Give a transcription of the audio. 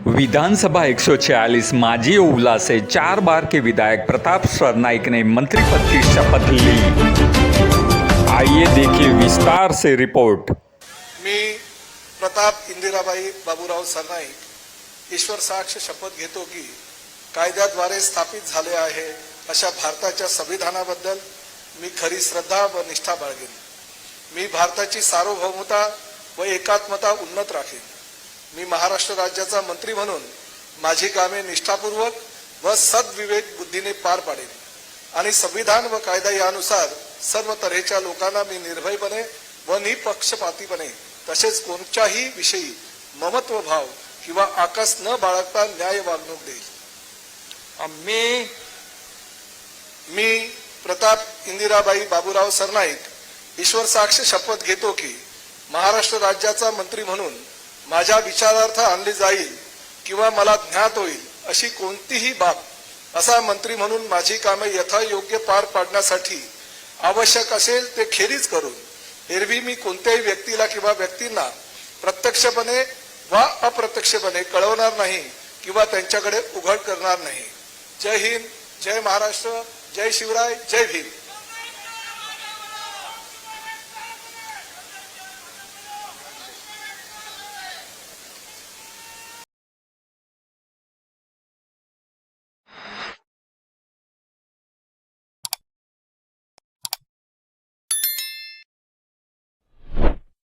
विधानसभा 146 माजी ओवला से 4 बार के विधायक प्रताप सरनाईक ने मंत्रिपद की शपथ ली। आइए देखिए विस्तार से रिपोर्ट। मी प्रताप इंदिराबाई बाबूराव सरनाईक ईश्वर साक्ष शपथ घेतो की कायद्याद्वारे स्थापित झाले आहे अशा भारताच्या संविधानाबद्दल मी खरी श्रद्धा व निष्ठा बाळगेन। मी भारताची सार्वभौमता व एकात्मता उन्नत राखेन। मी महाराष्ट्र राज्याचा मंत्री म्हणून माझी कामे निष्ठापूर्वक व सद्विवेक बुद्धीने पार पाडेन आणि संविधान व कायदा यानुसार सर्व तऱ्हेच्या लोकांना मी निर्भयपणे व निपक्षपातीपणे तसेच कोणत्याही विषयी ममत्व भाव किंवा आकस न बाळगता न्याय वागणूक देईल। मी प्रताप इंदिराबाई बाबूराव सरनाईक ईश्वर साक्ष शपथ घेतो की महाराष्ट्र राज्याचा मंत्री म्हणून माझ्या विचारार्थ आणली जाईल किंवा मला ज्ञात होईल अशी कोणतीही बाब असा मंत्री म्हणून माझी कामे यथायोग्य पार पाडण्यासाठी आवश्यक असेल ते खेरीज करून एरवी मी कोणत्याही व्यक्तीला किंवा व्यक्तींना प्रत्यक्षपणे वा अप्रत्यक्षपणे कळवणार नाही किंवा त्यांच्याकडे उघड करणार नाही। जय हिंद, जय महाराष्ट्र, जय शिवराय, जय भीम।